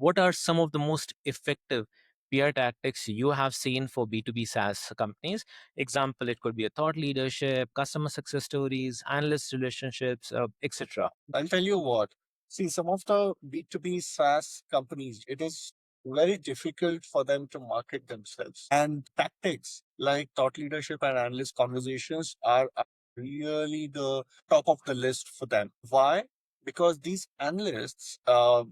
what are some of the most effective PR tactics you have seen for B2B SaaS companies? Example, it could be a thought leadership, customer success stories, analyst relationships, etc. I'll tell you what. See, some of the B2B SaaS companies, it is very difficult for them to market themselves. And tactics like thought leadership and analyst conversations are really the top of the list for them. Why? Because these analysts,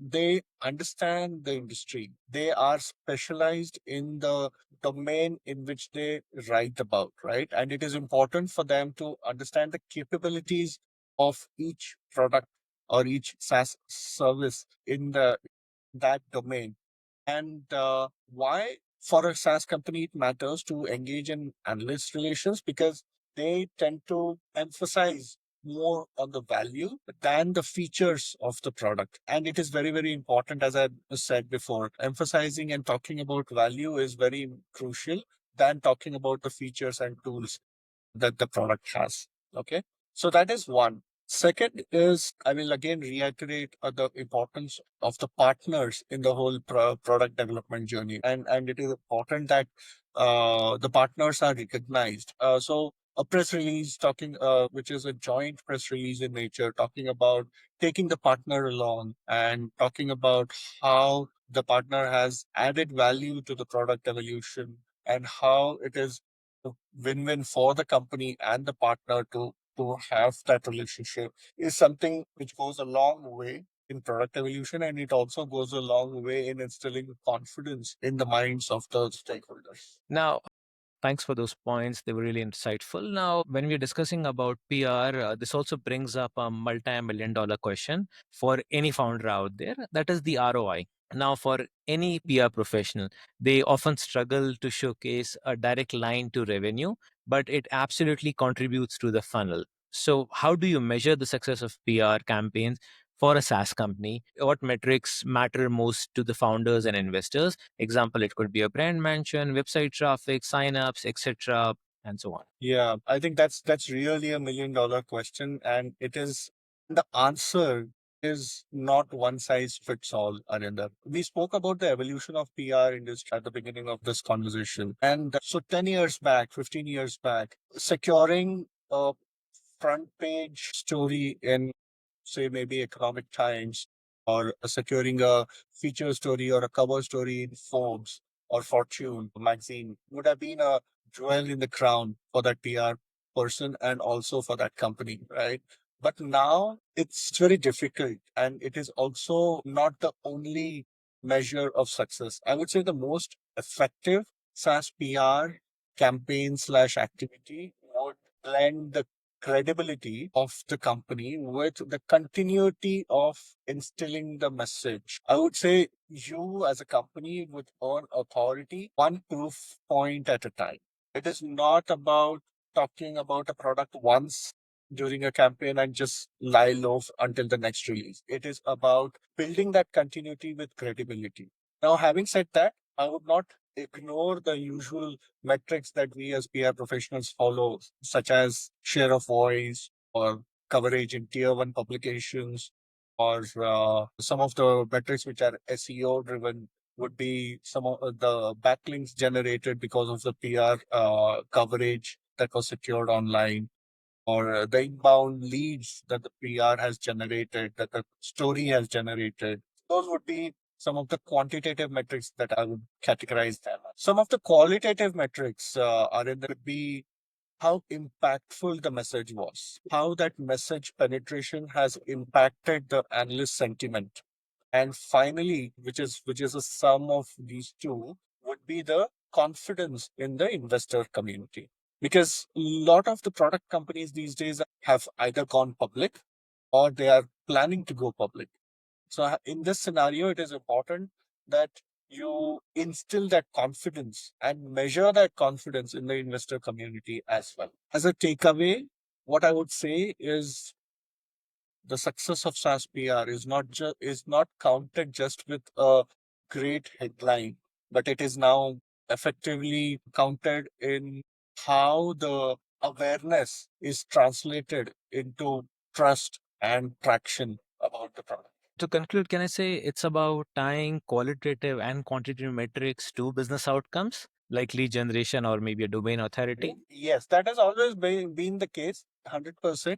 they understand the industry. They are specialized in the domain in which they write about, right? And it is important for them to understand the capabilities of each product or each SaaS service in that domain. And why for a SaaS company it matters to engage in analyst relations, because they tend to emphasize more on the value than the features of the product. And it is very, very important, as I said before, emphasizing and talking about value is very crucial than talking about the features and tools that the product has. Okay. So that is one. Second is, I will again reiterate the importance of the partners in the whole product development journey. And it is important that the partners are recognized. So a press release talking, which is a joint press release in nature, talking about taking the partner along and talking about how the partner has added value to the product evolution and how it is a win-win for the company and the partner to have that relationship is something which goes a long way in product evolution, and it also goes a long way in instilling confidence in the minds of the stakeholders. Now, thanks for those points. They were really insightful. Now, when we're discussing about PR, this also brings up a multi-million dollar question for any founder out there. That is the ROI. Now, for any PR professional, they often struggle to showcase a direct line to revenue, but it absolutely contributes to the funnel. So, how do you measure the success of PR campaigns for a SaaS company? What metrics matter most to the founders and investors? Example, it could be a brand mention, website traffic, signups, etc., and so on. Yeah, I think that's really a $1 million question, and it is the answer is not one size fits all, Arinder. We spoke about the evolution of PR industry at the beginning of this conversation. And so 10 years back, 15 years back, securing a front page story in, say, maybe Economic Times, or securing a feature story or a cover story in Forbes or Fortune magazine would have been a jewel in the crown for that PR person and also for that company, right? But now it's very difficult, and it is also not the only measure of success. I would say the most effective SaaS PR campaign slash activity would blend the credibility of the company with the continuity of instilling the message. I would say you as a company would earn authority one proof point at a time. It is not about talking about a product once during a campaign and just lie low until the next release. It is about building that continuity with credibility. Now, having said that, I would not ignore the usual metrics that we as PR professionals follow, such as share of voice or coverage in tier one publications, or some of the metrics which are SEO driven would be some of the backlinks generated because of the PR coverage that was secured online, or the inbound leads that the PR has generated, that the story has generated. Those would be some of the quantitative metrics that I would categorize them. Some of the qualitative metrics are in there would be how impactful the message was, how that message penetration has impacted the analyst sentiment. And finally, which is a sum of these two, would be the confidence in the investor community. Because a lot of the product companies these days have either gone public or they are planning to go public. So in this scenario, it is important that you instill that confidence and measure that confidence in the investor community as well. As a takeaway, what I would say is the success of SaaS PR is not counted just with a great headline, but it is now effectively counted in how the awareness is translated into trust and traction about the product. To conclude, can I say it's about tying qualitative and quantitative metrics to business outcomes, like lead generation or maybe a domain authority? Yes, that has always been the case, 100%.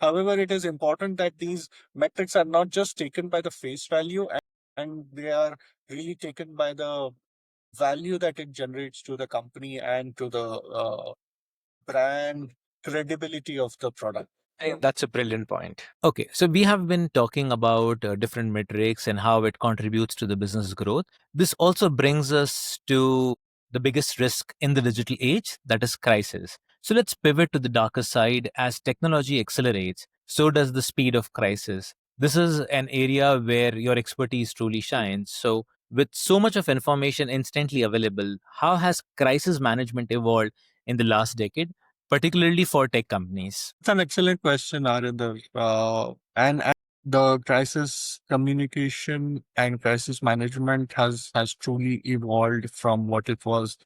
However, it is important that these metrics are not just taken by the face value, and they are really taken by the value that it generates to the company and to the brand credibility of the product. I think that's a brilliant point. Okay, so we have been talking about different metrics and how it contributes to the business growth. This also brings us to the biggest risk in the digital age, that is crisis. So let's pivot to the darker side. As technology accelerates, so does the speed of crisis. This is an area where your expertise truly shines. So, with so much of information instantly available, how has crisis management evolved in the last decade, particularly for tech companies? It's an excellent question, Arinder. And the crisis communication and crisis management has truly evolved from what it was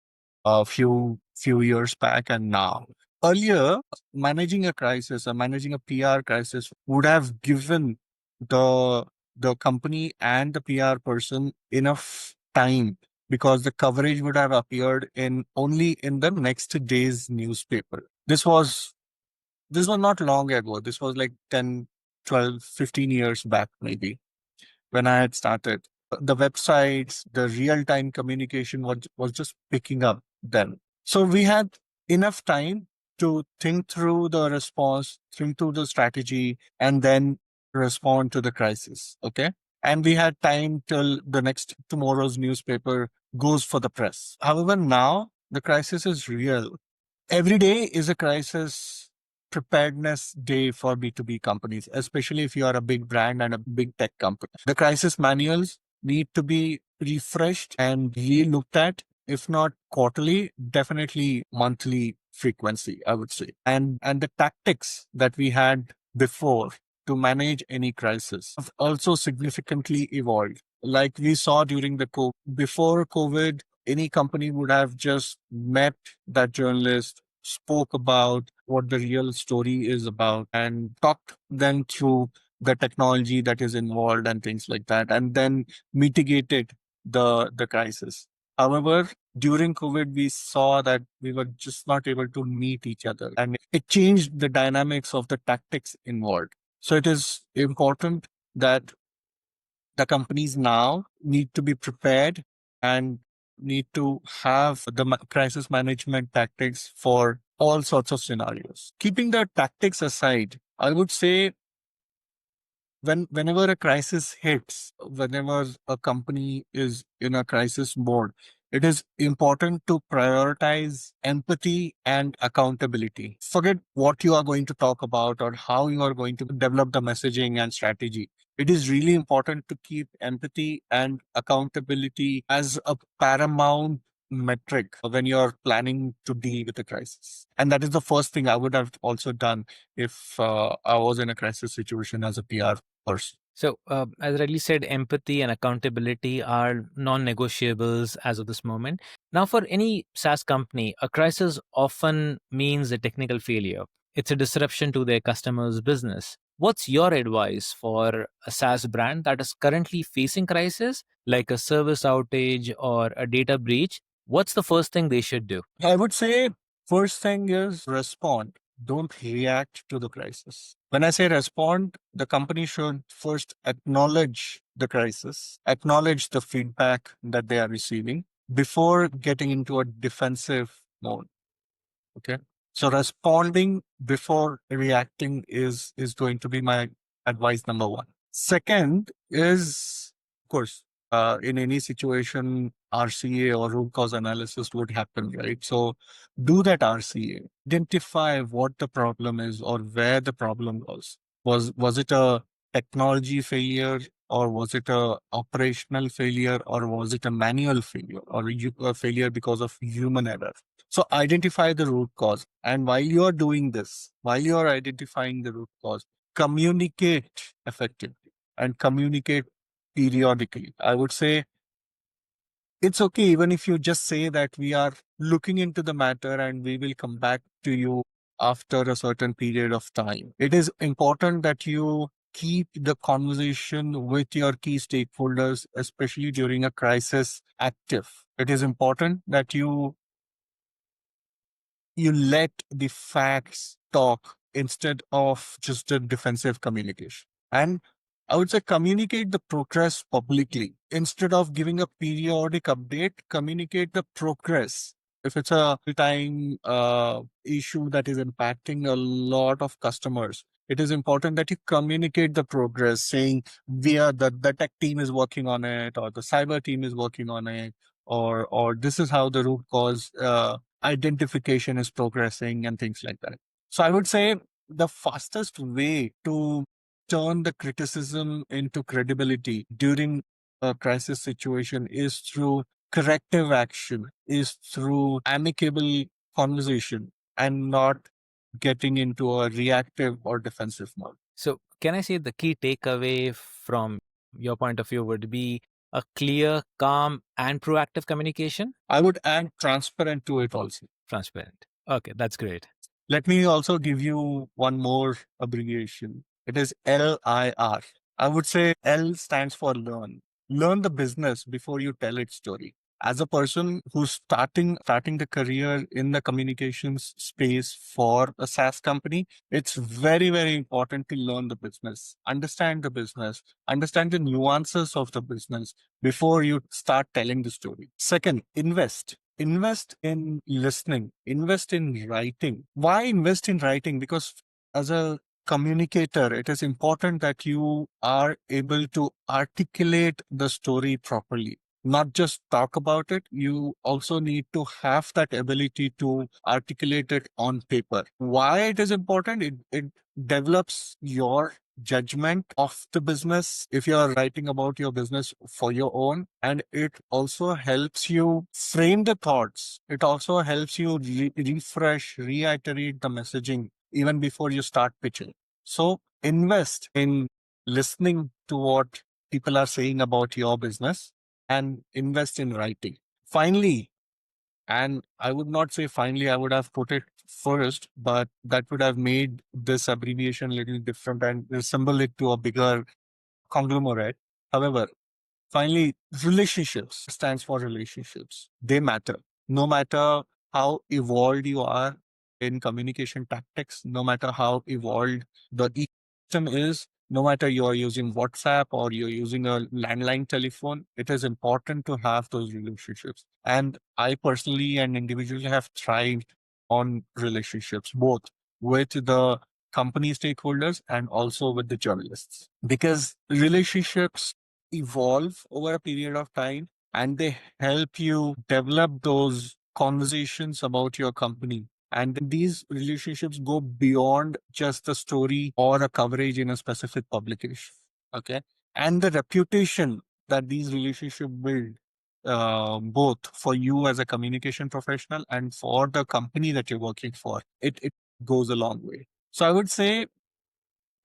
a few years back and now. Earlier, managing a crisis or managing a PR crisis would have given the the company and the PR person enough time, because the coverage would have appeared in only in the next day's newspaper. This was not long ago. This was like 10, 12, 15 years back, maybe, when I had started. The websites, the real time communication was just picking up then. So we had enough time to think through the response, think through the strategy, and then respond to the crisis. Okay. And we had time till the next tomorrow's newspaper goes for the press. However, now the crisis is real. Every day is a crisis preparedness day for B2B companies, especially if you are a big brand and a big tech company. The crisis manuals need to be refreshed and re-looked at, if not quarterly, definitely monthly frequency, I would say. And the tactics that we had before to manage any crisis have also significantly evolved. Like we saw during the COVID, before COVID, any company would have just met that journalist, spoke about what the real story is about, and talked them through the technology that is involved and things like that, and then mitigated the crisis. However, during COVID, we saw that we were just not able to meet each other, and it changed the dynamics of the tactics involved. So it is important that the companies now need to be prepared and need to have the crisis management tactics for all sorts of scenarios. Keeping the tactics aside, I would say whenever a crisis hits, whenever a company is in a crisis mode, it is important to prioritize empathy and accountability. Forget what you are going to talk about or how you are going to develop the messaging and strategy. It is really important to keep empathy and accountability as a paramount metric when you're planning to deal with a crisis. And that is the first thing I would have also done if I was in a crisis situation as a PR person. So, as rightly said, empathy and accountability are non negotiables as of this moment. Now, for any SaaS company, a crisis often means a technical failure. It's a disruption to their customers' business. What's your advice for a SaaS brand that is currently facing crisis, like a service outage or a data breach? What's the first thing they should do? I would say first thing is respond. Don't react to the crisis. When I say respond, the company should first acknowledge the crisis, acknowledge the feedback that they are receiving before getting into a defensive mode. Okay. So responding before reacting is going to be my advice number one. Second is, of course, in any situation, RCA or root cause analysis would happen, right? So do that RCA. Identify what the problem is or where the problem was. Was it a technology failure, or was it a operational failure, or was it a manual failure, or a failure because of human error? So identify the root cause. And while you are doing this, while you are identifying the root cause, communicate effectively and communicate periodically. I would say it's okay even if you just say that we are looking into the matter and we will come back to you after a certain period of time. It is important that you keep the conversation with your key stakeholders, especially during a crisis, active. It is important that you let the facts talk instead of just a defensive communication. And I would say communicate the progress publicly. Instead of giving a periodic update, communicate the progress. If it's a time issue that is impacting a lot of customers, it is important that you communicate the progress, saying the tech team is working on it, or the cyber team is working on it, or this is how the root cause identification is progressing and things like that. So I would say the fastest way to turn the criticism into credibility during a crisis situation is through corrective action, is through amicable conversation, and not getting into a reactive or defensive mode. So, can I say the key takeaway from your point of view would be a clear, calm, and proactive communication? I would add transparent to it also. Transparent. Okay, that's great. Let me also give you one more abbreviation. It is LIR. I would say L stands for learn. Learn the business before you tell its story. As a person who's starting the career in the communications space for a SaaS company, it's very, very important to learn the business, understand the nuances of the business before you start telling the story. Second, invest. Invest in listening, invest in writing. Why invest in writing? Because as a communicator, it is important that you are able to articulate the story properly, not just talk about it. You also need to have that ability to articulate it on paper. Why it is important? It develops your judgment of the business if you are writing about your business for your own, and it also helps you frame the thoughts. It also helps you refresh, reiterate the messaging even before you start pitching. So invest in listening to what people are saying about your business and invest in writing. Finally, and I would not say finally, I would have put it first, but that would have made this abbreviation a little different and resemble it to a bigger conglomerate. However, finally, relationships stands for relationships. They matter. No matter how evolved you are in communication tactics, no matter how evolved the ecosystem is, no matter you are using WhatsApp or you're using a landline telephone, it is important to have those relationships. And I personally and individually have thrived on relationships, both with the company stakeholders and also with the journalists, because relationships evolve over a period of time and they help you develop those conversations about your company. And these relationships go beyond just the story or a coverage in a specific publication. Okay. And the reputation that these relationships build, both for you as a communication professional and for the company that you're working for, it goes a long way. So I would say,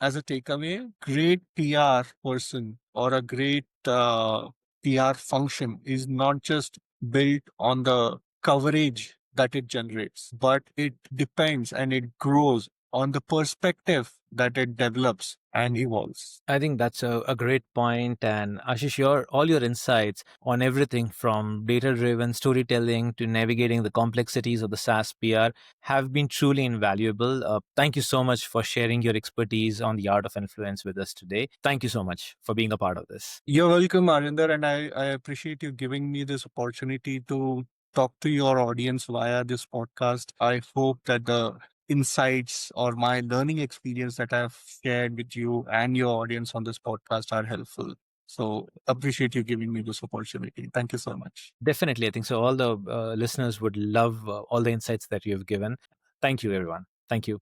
as a takeaway, great PR person or a great PR function is not just built on the coverage that it generates, but it depends and it grows on the perspective that it develops and evolves. I think that's a great point. And Ashish, all your insights on everything from data driven storytelling to navigating the complexities of the SaaS PR have been truly invaluable. Thank you so much for sharing your expertise on the art of influence with us today. Thank you so much for being a part of this. You're welcome, Arinder, and I appreciate you giving me this opportunity to talk to your audience via this podcast. I hope that the insights or my learning experience that I've shared with you and your audience on this podcast are helpful. So appreciate you giving me this opportunity. Thank you so much. Definitely. I think so. All the listeners would love all the insights that you have given. Thank you, everyone. Thank you.